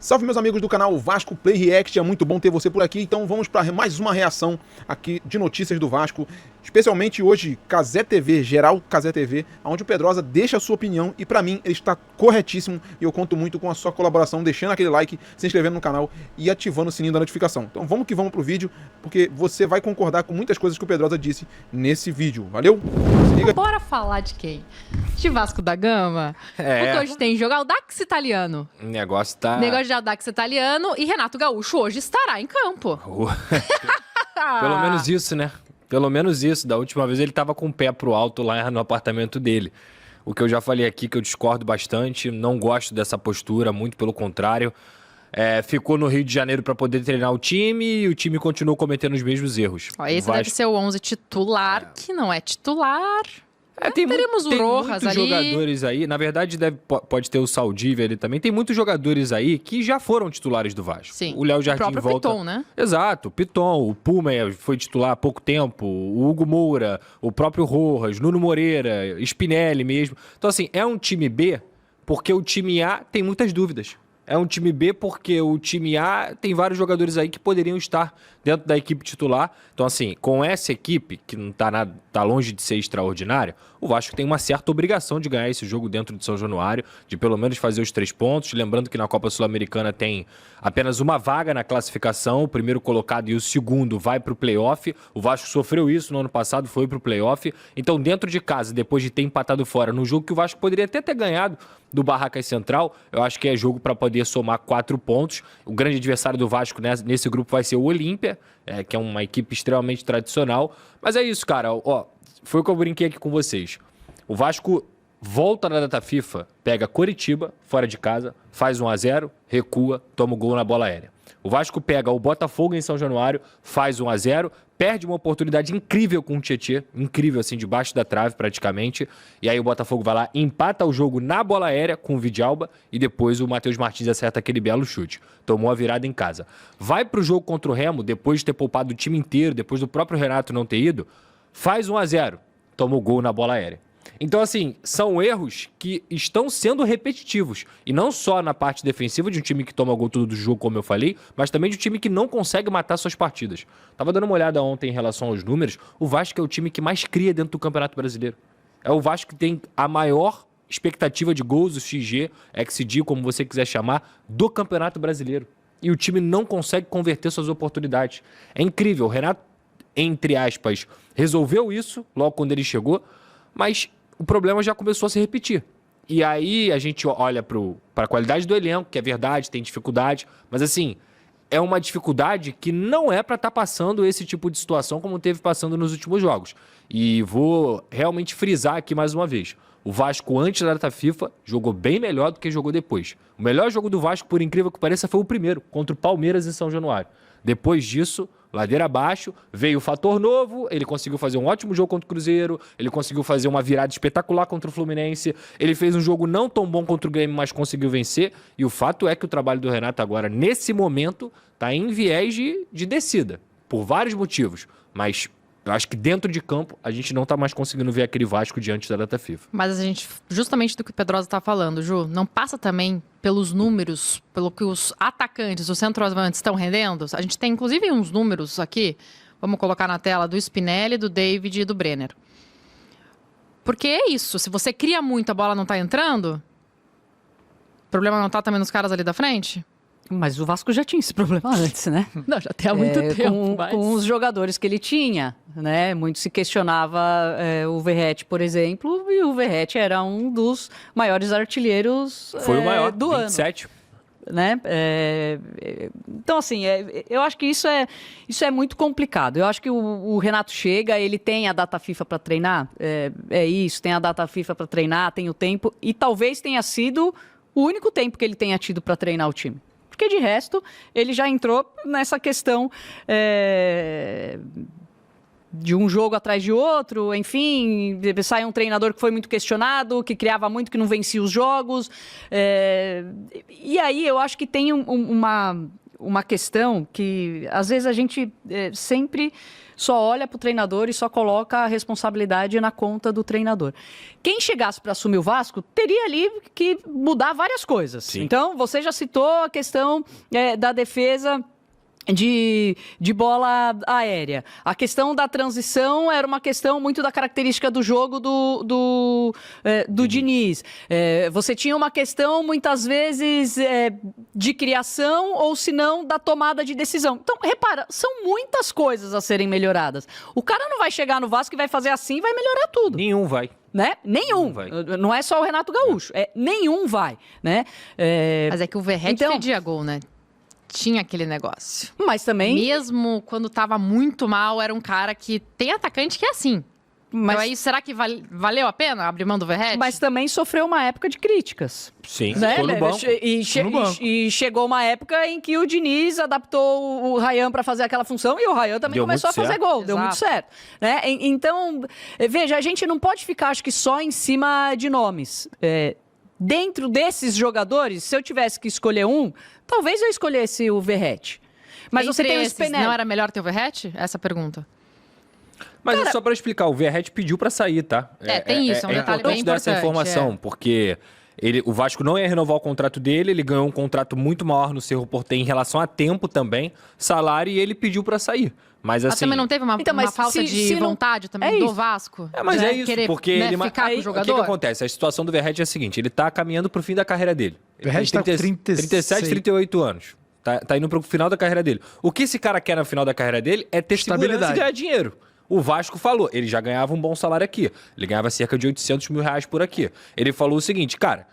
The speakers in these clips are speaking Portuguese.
Salve, meus amigos do canal Vasco Play React, é muito bom ter você por aqui. Então vamos para mais uma reação aqui de notícias do Vasco, especialmente hoje Cazé TV, geral Cazé TV, onde o Pedrosa deixa a sua opinião e para mim ele está corretíssimo e eu conto muito com a sua colaboração, deixando aquele like, se inscrevendo no canal e ativando o sininho da notificação. Então vamos que vamos pro vídeo, porque você vai concordar com muitas coisas que o Pedrosa disse nesse vídeo. Valeu? Se liga. Bora falar de quem? De Vasco da Gama? Porque hoje tem jogo Audax Italiano. O negócio tá... Negócio de Audax Italiano e Renato Gaúcho hoje estará em campo. Pelo menos isso, né? Pelo menos isso. Da última vez ele tava com o pé pro alto lá no apartamento dele. O que eu já falei aqui, que eu discordo bastante, não gosto dessa postura, muito pelo contrário. Ficou no Rio de Janeiro para poder treinar o time e o time continuou cometendo os mesmos erros. Ó, esse deve ser o 11 titular, que não é titular. Teremos o Rojas muitos ali. Jogadores aí, na verdade pode ter o Saldívia ali também. Tem muitos jogadores aí que já foram titulares do Vasco. Sim. O Léo Jardim próprio volta. Piton, né? Exato, o Piton, o Puma foi titular há pouco tempo, o Hugo Moura, o próprio Rojas, Nuno Moreira, Spinelli mesmo. Então assim, é um time B porque o time A tem muitas dúvidas. É um time B porque o time A tem vários jogadores aí que poderiam estar dentro da equipe titular. Então, assim, com essa equipe, que não tá longe de ser extraordinária, o Vasco tem uma certa obrigação de ganhar esse jogo dentro de São Januário, de pelo menos fazer os 3 pontos. Lembrando que na Copa Sul-Americana tem apenas uma vaga na classificação, o primeiro colocado e o segundo vai para o play-off. O Vasco sofreu isso no ano passado, foi para o play-off. Então, dentro de casa, depois de ter empatado fora, num jogo que o Vasco poderia até ter ganhado do Barracas Central, eu acho que é jogo para poder somar 4 pontos. O grande adversário do Vasco nesse grupo vai ser o Olímpia, que é uma equipe extremamente tradicional. Mas é isso, cara. Ó, foi o que eu brinquei aqui com vocês. O Vasco volta na data FIFA, pega Coritiba, fora de casa, faz 1-0, recua, toma o gol na bola aérea. O Vasco pega o Botafogo em São Januário, faz 1-0, perde uma oportunidade incrível com o Tietê, incrível assim, debaixo da trave praticamente, e aí o Botafogo vai lá, empata o jogo na bola aérea com o Vidalba, e depois o Matheus Martins acerta aquele belo chute. Tomou a virada em casa. Vai pro jogo contra o Remo, depois de ter poupado o time inteiro, depois do próprio Renato não ter ido, faz 1-0, toma o gol na bola aérea. Então, assim, são erros que estão sendo repetitivos. E não só na parte defensiva de um time que toma gol todo do jogo, como eu falei, mas também de um time que não consegue matar suas partidas. Tava dando uma olhada ontem em relação aos números, o Vasco é o time que mais cria dentro do Campeonato Brasileiro. É o Vasco que tem a maior expectativa de gols, o XG, XG, como você quiser chamar, do Campeonato Brasileiro. E o time não consegue converter suas oportunidades. É incrível. O Renato, entre aspas, resolveu isso logo quando ele chegou, mas o problema já começou a se repetir. E aí a gente olha para a qualidade do elenco, que é verdade, tem dificuldade, mas assim, é uma dificuldade que não é para estar passando esse tipo de situação como teve passando nos últimos jogos. E vou realmente frisar aqui mais uma vez. O Vasco, antes da data FIFA, jogou bem melhor do que jogou depois. O melhor jogo do Vasco, por incrível que pareça, foi o primeiro, contra o Palmeiras em São Januário. Depois disso, ladeira abaixo, veio o fator novo, ele conseguiu fazer um ótimo jogo contra o Cruzeiro, ele conseguiu fazer uma virada espetacular contra o Fluminense, ele fez um jogo não tão bom contra o Grêmio, mas conseguiu vencer, e o fato é que o trabalho do Renato agora, nesse momento, está em viés de descida, por vários motivos, mas eu acho que dentro de campo a gente não está mais conseguindo ver aquele Vasco diante da data FIFA. Mas a gente, justamente do que o Pedrosa está falando, Ju, não passa também pelos números, pelo que os atacantes, os centroavantes estão rendendo? A gente tem inclusive uns números aqui, vamos colocar na tela, do Spinelli, do David e do Brenner. Porque é isso, se você cria muito, a bola não está entrando, o problema não está também nos caras ali da frente? Mas o Vasco já tinha esse problema antes, né? Não, já tem há muito tempo. Com os jogadores que ele tinha, né? Muito se questionava o Verratti, por exemplo, e o Verratti era um dos maiores artilheiros Foi o maior, do 27. ano. Né? Então, assim, eu acho que isso é muito complicado. Eu acho que o Renato chega, ele tem a data FIFA para treinar, isso, tem a data FIFA para treinar, tem o tempo, e talvez tenha sido o único tempo que ele tenha tido para treinar o time. Porque, de resto, ele já entrou nessa questão de um jogo atrás de outro, enfim, sai um treinador que foi muito questionado, que criava muito, que não vencia os jogos. E aí eu acho que tem uma questão que, às vezes, a gente sempre só olha para o treinador e só coloca a responsabilidade na conta do treinador. Quem chegasse para assumir o Vasco teria ali que mudar várias coisas. Sim. Então, você já citou a questão da defesa de bola aérea. A questão da transição era uma questão muito da característica do jogo do Diniz. Você tinha uma questão, muitas vezes, de criação ou, se não, da tomada de decisão. Então, repara, são muitas coisas a serem melhoradas. O cara não vai chegar no Vasco e vai fazer assim e vai melhorar tudo. Nenhum vai. Né? Nenhum. Vai. Não é só o Renato Gaúcho. Nenhum vai. Né? Mas é que o Verratti Então- pedia gol, né? Tinha aquele negócio. Mas também... Mesmo quando tava muito mal, era um cara que tem atacante que é assim. Mas- Então aí, será que valeu a pena abrir mão do Verratti? Mas também sofreu uma época de críticas. Sim, Né? ficou no banco. E chegou uma época em que o Diniz adaptou o Rayan para fazer aquela função e o Rayan também Deu começou a muito fazer certo. gol. Deu muito Exato. certo. Né? Então, veja, a gente não pode ficar, acho que, só em cima de nomes. Dentro desses jogadores, se eu tivesse que escolher um, talvez eu escolhesse o Verratti. Mas você Entre tem o esses, Spinelli. não era melhor ter o Verratti? Essa pergunta. Mas é só pra explicar, o Verratti pediu pra sair, tá? Tem isso, é um detalhe bem importante dar essa importante, informação, porque o Vasco não ia renovar o contrato dele, ele ganhou um contrato muito maior no Cerro Porteño em relação a tempo também, salário, e ele pediu pra sair. Mas Mas assim... também não teve uma, Então, uma mas falta se de não- vontade também É do isso. Vasco? Mas né? é isso, Querer, porque né, ele... ficar Aí, com o o jogador? que acontece? A situação do Verratti é a seguinte, ele tá caminhando pro fim da carreira dele. Ele Verratti tem tá com 37, 38 anos. Tá indo pro final da carreira dele. O que esse cara quer no final da carreira dele é ter segurança e Estabilidade. ganhar dinheiro. O Vasco falou, ele já ganhava um bom salário aqui. Ele ganhava cerca de 800 mil reais por aqui. Ele falou o seguinte, cara,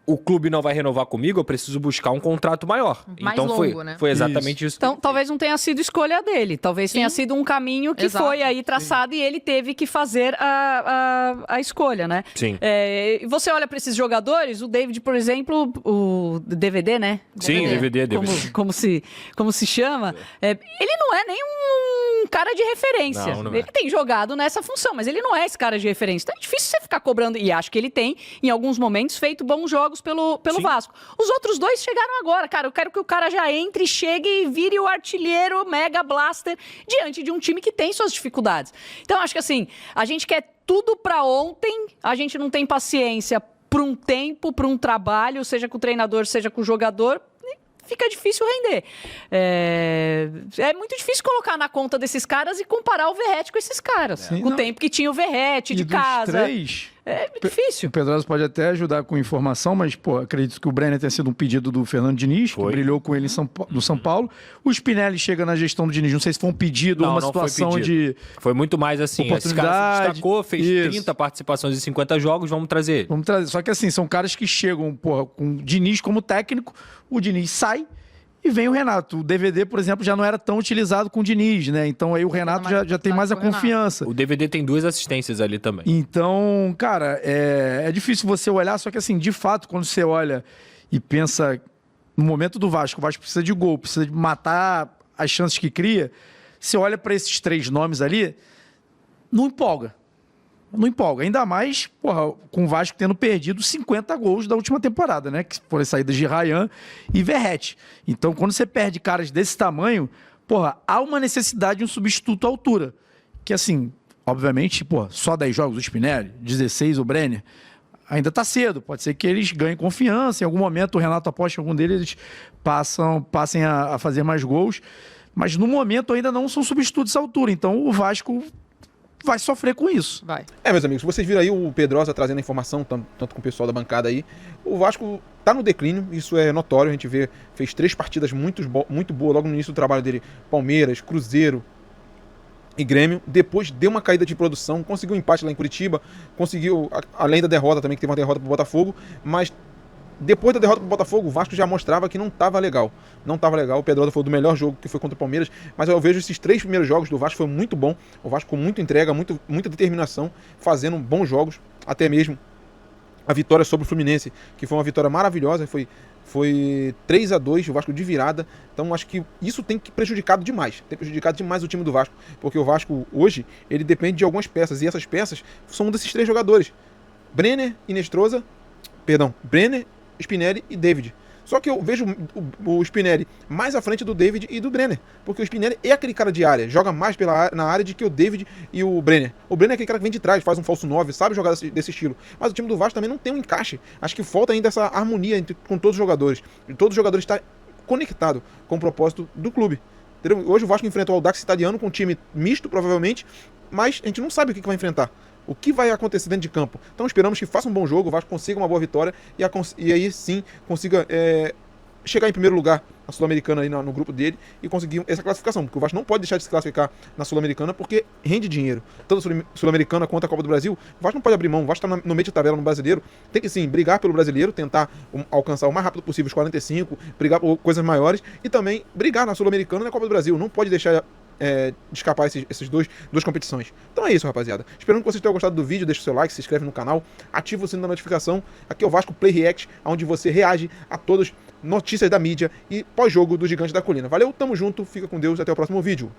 o clube não vai renovar comigo, eu preciso buscar um contrato maior. Mais então longo, né? foi exatamente isso. Então, talvez não tenha sido escolha dele. Talvez tenha sido um caminho que Exato. foi aí traçado e ele teve que fazer a escolha, né? Sim. E você olha para esses jogadores, o David, por exemplo, o DVD, né? Sim, DVD. Como se chama. Ele não é nem um cara de referência. Não é. Ele tem jogado nessa função, mas ele não é esse cara de referência. Então é difícil você ficar cobrando. E acho que ele tem, em alguns momentos, feito bons jogos pelo Sim. Vasco. Os outros dois chegaram agora, cara. Eu quero que o cara já entre, chegue e vire o artilheiro Mega Blaster diante de um time que tem suas dificuldades. Então, acho que assim, a gente quer tudo pra ontem, a gente não tem paciência pra um tempo, pra um trabalho, seja com o treinador, seja com o jogador. Fica difícil render. É muito difícil colocar na conta desses caras e comparar o Verratti com esses caras. Sim, com o não. tempo que tinha o Verratti de E dos casa. três, É difícil. o Pedrosa pode até ajudar com informação, mas, pô, acredito que o Brenner tenha sido um pedido do Fernando Diniz, que Foi. brilhou com ele no São Paulo. O Spinelli chega na gestão do Diniz, não sei se foi um pedido ou uma Não foi situação pedido. de... Foi muito mais assim, esse cara se Oportunidade. destacou, fez Isso. 30 participações em 50 jogos, vamos trazer ele. Vamos trazer. Só que assim, são caras que chegam, porra, com o Diniz como técnico, o Diniz sai e vem o Renato. O DVD, por exemplo, já não era tão utilizado com o Diniz, né? Então aí o Renato já tem mais a com o Renato. confiança. O DVD tem 2 assistências ali também. Então, cara, é difícil você olhar, só que assim, de fato, quando você olha e pensa no momento do Vasco, o Vasco precisa de gol, precisa de matar as chances que cria, você olha para esses 3 nomes ali, não empolga. Não empolga. Ainda mais, porra, com o Vasco tendo perdido 50 gols da última temporada, né? Que foram as saídas de Rayan e Verratti. Então, quando você perde caras desse tamanho, porra, há uma necessidade de um substituto à altura. Que assim, obviamente, pô, só 10 jogos o Spinelli, 16 o Brenner, ainda tá cedo. Pode ser que eles ganhem confiança. Em algum momento o Renato aposta em algum deles, eles passem a fazer mais gols. Mas no momento ainda não são substitutos à altura. Então o Vasco vai sofrer com isso. Vai. Meus amigos, vocês viram aí o Pedrosa trazendo a informação, tanto com o pessoal da bancada aí. O Vasco tá no declínio, isso é notório. A gente vê, fez 3 partidas muito boas logo no início do trabalho dele. Palmeiras, Cruzeiro e Grêmio. Depois deu uma caída de produção, conseguiu um empate lá em Curitiba, conseguiu, além da derrota também, que teve uma derrota pro Botafogo, mas depois da derrota pro Botafogo, o Vasco já mostrava que não estava legal. Não estava legal. O Pedrosa foi do melhor jogo, que foi contra o Palmeiras. Mas eu vejo esses 3 primeiros jogos do Vasco, foi muito bom. O Vasco com muita entrega, muita determinação, fazendo bons jogos. Até mesmo a vitória sobre o Fluminense, que foi uma vitória maravilhosa. Foi 3-2, o Vasco de virada. Então acho que isso tem prejudicado demais. Tem prejudicado demais o time do Vasco. Porque o Vasco hoje, ele depende de algumas peças. E essas peças são um desses 3 jogadores. Brenner, Spinelli e David. Só que eu vejo o Spinelli mais à frente do David e do Brenner, porque o Spinelli é aquele cara de área, joga mais na área do que o David e o Brenner. O Brenner é aquele cara que vem de trás, faz um falso 9, sabe jogar desse estilo. Mas o time do Vasco também não tem um encaixe. Acho que falta ainda essa harmonia com todos os jogadores. E todos os jogadores estão conectados com o propósito do clube. Entendeu? Hoje o Vasco enfrenta o Audax Italiano com um time misto, provavelmente, mas a gente não sabe o que vai enfrentar. O que vai acontecer dentro de campo. Então esperamos que faça um bom jogo, o Vasco consiga uma boa vitória e aí sim consiga chegar em primeiro lugar na Sul-Americana aí no grupo dele e conseguir essa classificação, porque o Vasco não pode deixar de se classificar na Sul-Americana porque rende dinheiro. Tanto a Sul-Americana quanto a Copa do Brasil, o Vasco não pode abrir mão, o Vasco está no meio de tabela no Brasileiro, tem que sim brigar pelo Brasileiro, tentar alcançar o mais rápido possível os 45, brigar por coisas maiores e também brigar na Sul-Americana e na Copa do Brasil, não pode deixar de escapar essas duas competições. Então é isso, rapaziada. Esperando que vocês tenham gostado do vídeo, deixa o seu like, se inscreve no canal, ativa o sino da notificação. Aqui é o Vasco Play React, onde você reage a todas notícias da mídia e pós-jogo do Gigante da Colina. Valeu, tamo junto, fica com Deus, até o próximo vídeo.